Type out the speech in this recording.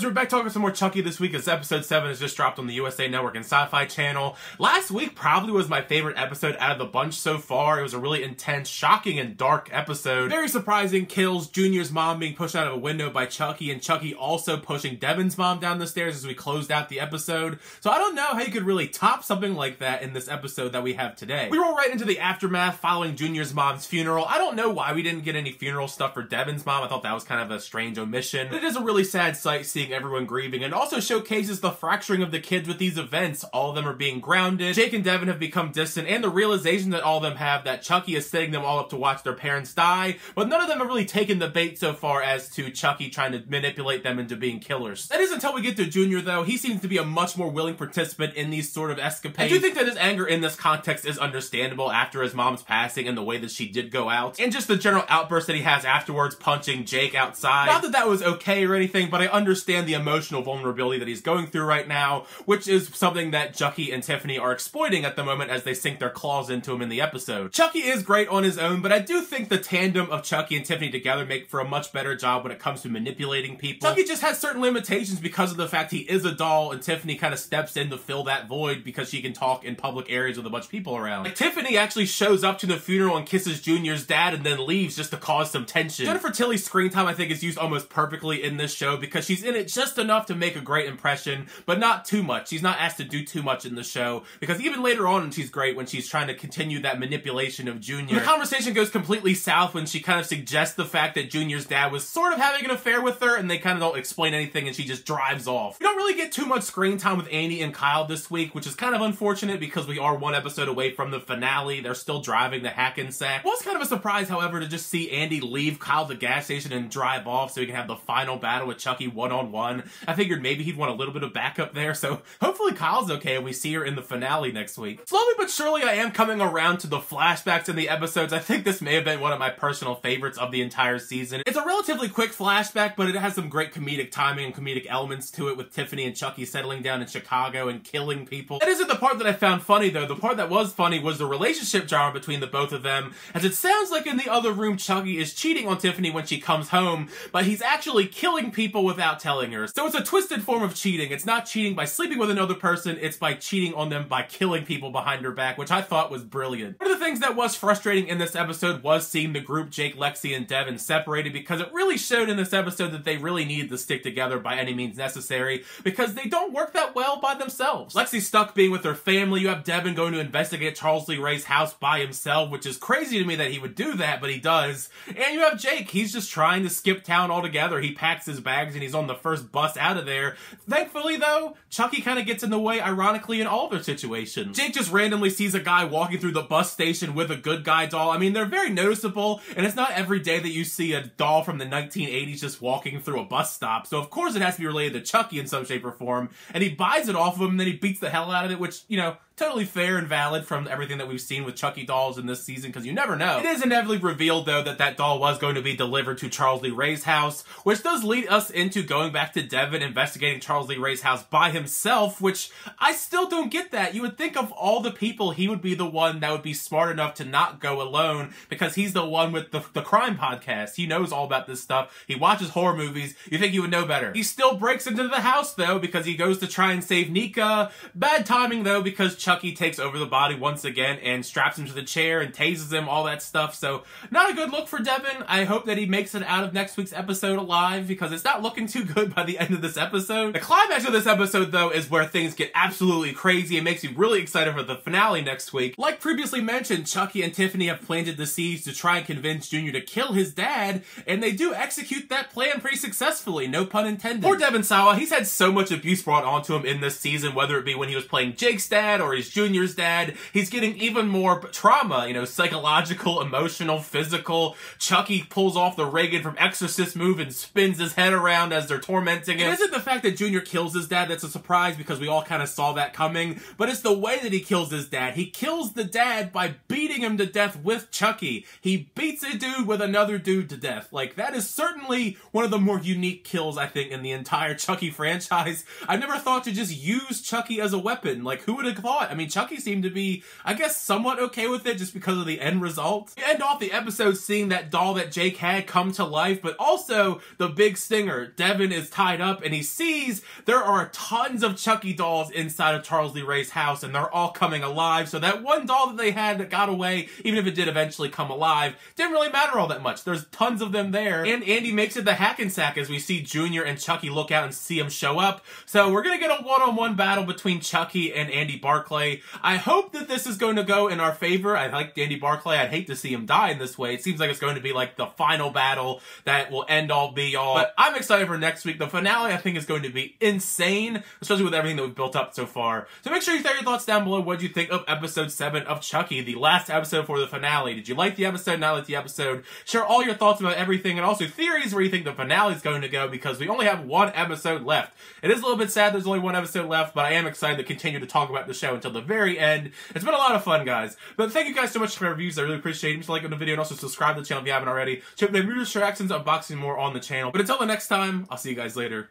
We're back talking some more Chucky this week as episode 7 has just dropped on the USA Network and SyFy channel. Last week probably was my favorite episode out of the bunch so far. It was a really intense, shocking, and dark episode. Very surprising kills, Junior's mom being pushed out of a window by Chucky, and Chucky also pushing Devin's mom down the stairs as we closed out the episode. So I don't know how you could really top something like that in this episode that we have today. We roll right into the aftermath following Junior's mom's funeral. I don't know why we didn't get any funeral stuff for Devin's mom. I thought that was kind of a strange omission. But it is a really sad sight seeing everyone grieving, and also showcases the fracturing of the kids with these events. All of them are being grounded. Jake and Devin have become distant, and the realization that all of them have that Chucky is setting them all up to watch their parents die, but none of them have really taken the bait so far as to Chucky trying to manipulate them into being killers. That is until we get to Junior, though. He seems to be a much more willing participant in these sort of escapades. I do think that his anger in this context is understandable after his mom's passing and the way that she did go out, and just the general outburst that he has afterwards, punching Jake outside. Not that that was okay or anything, but I understand the emotional vulnerability that he's going through right now, which is something that Chucky and Tiffany are exploiting at the moment as they sink their claws into him in the episode. Chucky is great on his own, but I do think the tandem of Chucky and Tiffany together make for a much better job when it comes to manipulating people. Chucky just has certain limitations because of the fact he is a doll, and Tiffany kind of steps in to fill that void because she can talk in public areas with a bunch of people around. Like, Tiffany actually shows up to the funeral and kisses Junior's dad and then leaves just to cause some tension. Jennifer Tilly's screen time, I think, is used almost perfectly in this show because she's in it just enough to make a great impression, but not too much. She's not asked to do too much in the show, because even later on she's great when she's trying to continue that manipulation of Junior. The conversation goes completely south when she kind of suggests the fact that Junior's dad was sort of having an affair with her, and they kind of don't explain anything, and she just drives off. We don't really get too much screen time with Andy and Kyle this week, which is kind of unfortunate because we are one episode away from the finale. They're still driving the Hackensack. It was kind of a surprise, however, to just see Andy leave Kyle at the gas station and drive off so he can have the final battle with Chucky one-on-one. I figured maybe he'd want a little bit of backup there, so hopefully Kyle's okay and we see her in the finale next week. Slowly but surely I am coming around to the flashbacks in the episodes. I think this may have been one of my personal favorites of the entire season. It's a relatively quick flashback, but it has some great comedic timing and comedic elements to it, with Tiffany and Chucky settling down in Chicago and killing people. That isn't the part that I found funny, though. The part that was funny was the relationship drama between the both of them, as it sounds like in the other room Chucky is cheating on Tiffany when she comes home, but he's actually killing people without telling her. So it's a twisted form of cheating. It's not cheating by sleeping with another person, it's by cheating on them by killing people behind her back, which I thought was brilliant. One of the things that was frustrating in this episode was seeing the group Jake, Lexi, and Devin separated, because it really showed in this episode that they really needed to stick together by any means necessary, because they don't work that well by themselves. Lexi's stuck being with her family. You have Devin going to investigate Charles Lee Ray's house by himself, which is crazy to me that he would do that, but he does. And you have Jake. He's just trying to skip town altogether. He packs his bags and he's on the first bus out of there. Thankfully, though, Chucky kind of gets in the way, ironically, in all their situations. Jake just randomly sees a guy walking through the bus station with a good guy doll. I mean, they're very noticeable, and it's not every day that you see a doll from the 1980s just walking through a bus stop, so of course it has to be related to Chucky in some shape or form, and he buys it off of him, and then he beats the hell out of it, which, you know, totally fair and valid from everything that we've seen with Chucky dolls in this season, because you never know. It is inevitably revealed, though, that that doll was going to be delivered to Charles Lee Ray's house, which does lead us into going back to Devin investigating Charles Lee Ray's house by himself, which I still don't get that. You would think of all the people, he would be the one that would be smart enough to not go alone, because he's the one with the crime podcast. He knows all about this stuff. He watches horror movies. You think he would know better. He still breaks into the house, though, because he goes to try and save Nika. Bad timing, though, because Chucky takes over the body once again and straps him to the chair and tases him, all that stuff. So not a good look for Devin. I hope that he makes it out of next week's episode alive, because it's not looking too good by the end of this episode. The climax of this episode, though, is where things get absolutely crazy. It makes me really excited for the finale next week. Like previously mentioned, Chucky and Tiffany have planted the seeds to try and convince Junior to kill his dad, and they do execute that plan pretty successfully, no pun intended. Poor Devin Sawa, he's had so much abuse brought onto him in this season, whether it be when he was playing Jake's dad or his Junior's dad. He's getting even more trauma, you know, psychological, emotional, physical. Chucky pulls off the Reagan from Exorcist move and spins his head around as they're tormenting him. It isn't the fact that Junior kills his dad that's a surprise, because we all kind of saw that coming, but it's the way that he kills his dad. He kills the dad by beating him to death with Chucky. He beats a dude with another dude to death. Like, that is certainly one of the more unique kills, I think, in the entire Chucky franchise. I never thought to just use Chucky as a weapon. Like, who would have thought? thought. I mean, Chucky seemed to be, I guess, somewhat okay with it just because of the end result. We end off the episode seeing that doll that Jake had come to life, but also the big stinger. Devin is tied up and he sees there are tons of Chucky dolls inside of Charles Lee Ray's house, and they're all coming alive. So that one doll that they had that got away, even if it did eventually come alive, didn't really matter all that much. There's tons of them there. And Andy makes it the hack and sack as we see Junior and Chucky look out and see him show up. So we're gonna get a one-on-one battle between Chucky and Andy Barclay. I hope that this is going to go in our favor. I like Andy Barclay. I'd hate to see him die in this way. It seems like it's going to be like the final battle that will end all be all. But I'm excited for next week. The finale, I think, is going to be insane, especially with everything that we've built up so far. So make sure you throw your thoughts down below. What did you think of episode 7 of Chucky, the last episode for the finale? Did you like the episode, not like the episode? Share all your thoughts about everything, and also theories where you think the finale is going to go, because we only have one episode left. It is a little bit sad there's only one episode left, but I am excited to continue to talk about the show until the very end. It's been a lot of fun, guys. But thank you guys so much for your reviews. I really appreciate it. If you like the video, and also subscribe to the channel if you haven't already. Check the reviews, reactions, unboxing, more on the channel. But until the next time, I'll see you guys later.